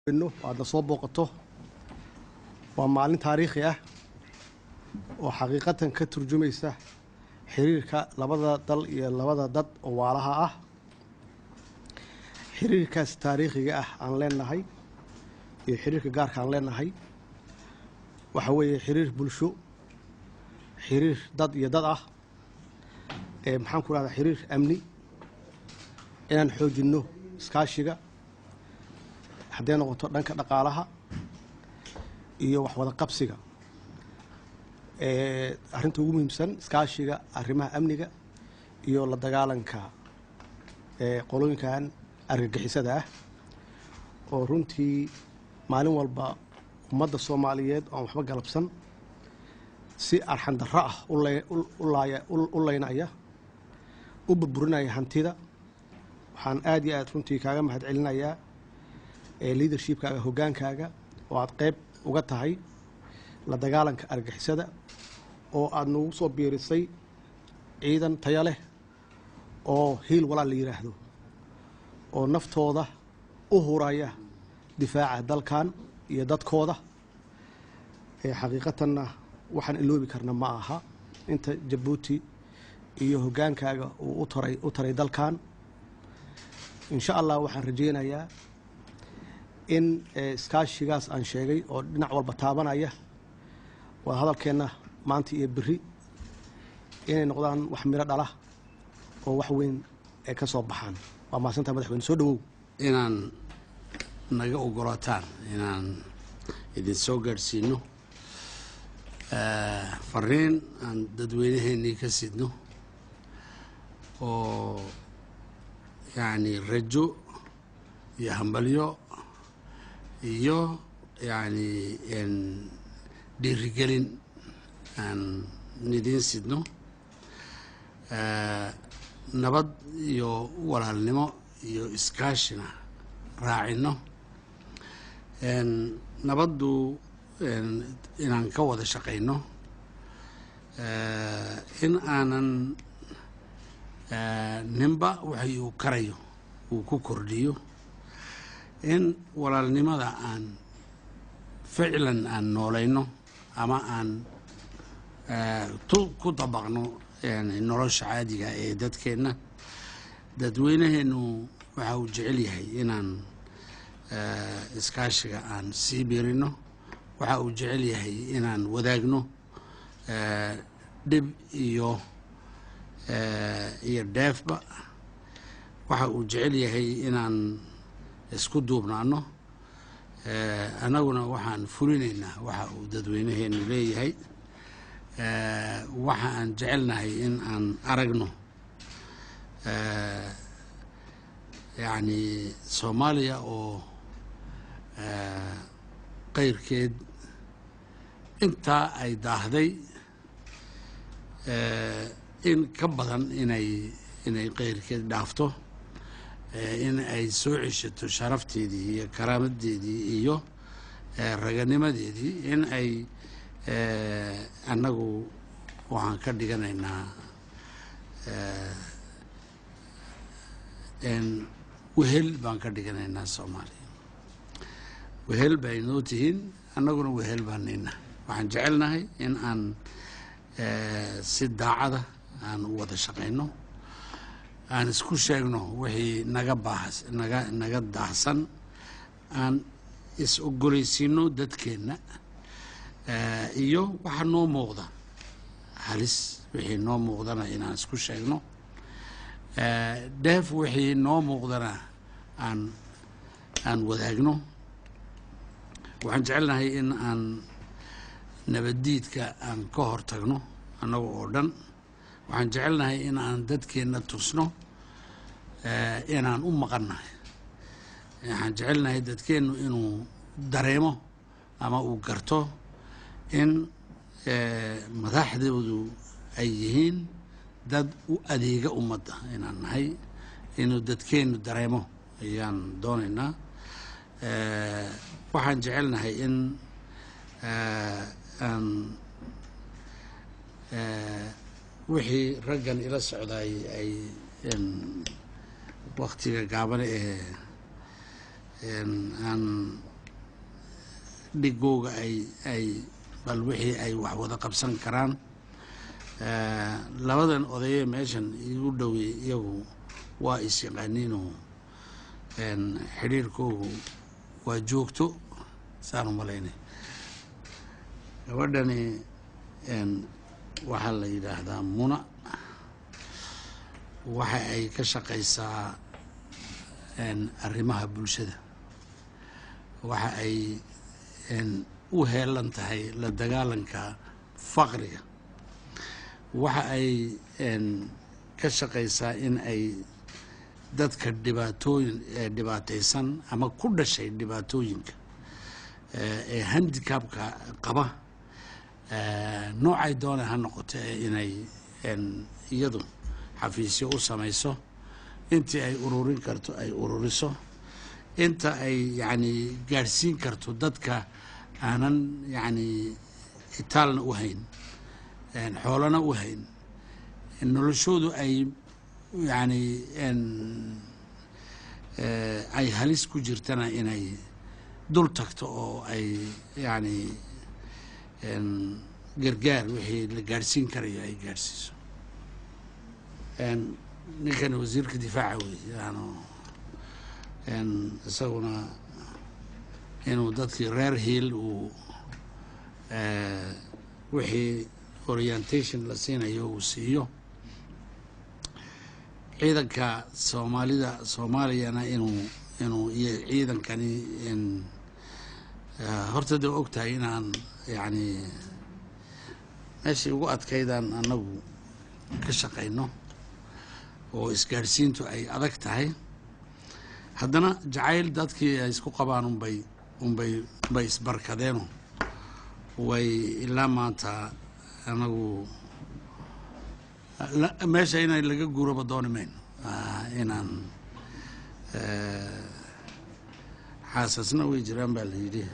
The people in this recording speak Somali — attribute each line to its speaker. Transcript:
Speaker 1: إنه هذا صوب وقته ومعلن تاريخي وحقيقة كترجميسه xiriirka labada dal iyo labada dad oo waalaha ah xiriirkaas taariikhiga ah aan leenahay iyo xiriirka gaarka aan leenahay waxa weeye xiriir bulsho xiriir dad iyo dad ah maxaan ku raadaa xiriir amni inaan xoojino iskaashiga haddii noqoto dhanka dhaqaalaha iyo wax wada qabsiga arrinta ugu muhiimsan iskaashiga arrimaha amniga iyo la dagaalanka qolooyinkan argagixisada ah oo runtii maalin walba ummadda Soomaaliyeed oo waxba galabsan si arxan darro ah u leynaya u burburinaya hantida waxaan aad iyo aad runtii kaaga mahadcelinayaa leadershipkaaga hogaankaaga oo aad qayb uga tahay la dagaalanka argagixisada oo aad nagu soo biirisay ciidan tayo leh oo hiil walaal la yiraahdo oo naftooda u huraya difaaca dalkan iyo dadkooda xaqiiqatanna waxaan iloobi karna ma aha inta Djibouti iyo hogaankaaga uu u taray dalkan insha Allah waxaan rajeynayaa in iskaashigaas aan sheegay oo dhinac walba taabanaya waa hadalkeena maanta iyo biri inay noqdaan wax miro dhala oo wax weyn ay ka soo baxaan waa maasanta madaxweyne soo dhawow
Speaker 2: inaan naga ogolaataan inaan idin soo gaarsiino fariin aan dadweynaheennii ka sidno oo yani rajo iyo hambalyo iyo yani dhiirigelin aan idin sidno nabad iyo walaalnimo iyo iskaashina raacino nabaddu inaan ka wada shaqayno in aanan ninba waxay uu karayo uu ku kordhiyo in walaalnimada aan ficlan aan noolayno ama aan ku dabaqno nolosha caadiga ee dadkeenna dadweynaheenu waxa uu jecel yahay inaan iskaashiga aan sii biirino waxa uu jecel yahay inaan wadaagno dhib iyo dheefba waxa uu jecel yahay inaan isku duubnaano anaguna waxaan fulinaynaa waxa uu dadweynaheenu leeyahay waxa aan jecelnahay in aan aragno yani Soomaaliya oo qayrkeed intaa ay daahday in ka badan inay qayrkeed dhaafto in ay soo ceshato sharafteedii iyo karaamadeedii iyo raganimadeedii in ay annagu waxaan ka dhiganaynaa wehel baan ka dhiganaynaa Soomaaliya wehel bay noo tihiin annaguna wehel baanayna waxaan jecelnahay in aan si daacada aan u wada shaqayno aan isku sheegno wixii naga daahsan aan is ogolaysiino dadkeenna iyo waxa noo muuqda halis wixii noo muuqdana inaan isku sheegno dheef wixii noo muuqdana aan wadaagno waxaan jecelnahay in aan nabadiidka aan ka hortagno annaga oo dhan waxaan jecelnahay in aan dadkeenna tusno inaan u maqannahay waxaan jecelnahay dadkeennu inuu dareemo ama uu garto in madaxdoodu ay yihiin dad u adeega ummadda inaan nahay inuu dadkeennu dareemo ayaan doonaynaa waxaan jecelnahay in aan wixii raggan ila socday ay waqtiga gaabane aan dhigooga ay bal wixii ay wax wada qabsan karaan labadan odaye meeshan igu dhowey iyagu waa isyaqaaniinoo xiriirkoogu waa joogto saan u malaynay gabadhani waxaa la yidhaahdaa Muna waxa ay ka shaqaysaa arrimaha bulshada waxa ay u heelan tahay la dagaalanka faqriga waxa ay ka shaqaysaa in ay dadka dhibaataysan ama ku dhashay dhibaatooyinka ee handicapka qaba noocay doona ha noqoto inay iyadu xafiisyo u samayso intii ay ururin karto ay ururiso inta ay yani gaarsiin karto dadka aanan yani itaalna u hayn xoolana u hayn noloshoodu ay yani ay halis ku jirtana inay dul tagto oo ay yani gargaar wixii la gaarsiin karayo ay gaarsiiso ninkan wasiirka difaaca wey isaguna inuu dadkii reer hiil uu wixii orientation la siinayo uu siiyo ciidanka soomaaliyana inuu iyo ciidankani horta dee ogtahay inaan yani meeshii ugu adkaydaan annagu ka shaqayno oo isgaarsiintu ay adag tahay haddana jacayl dadkii ay isku qabaan unbay isbarkadeeno way ilaa maanta anagu meesha inay laga guuraba dooni mayno inaan xaasasna way jiraan baa la yidhi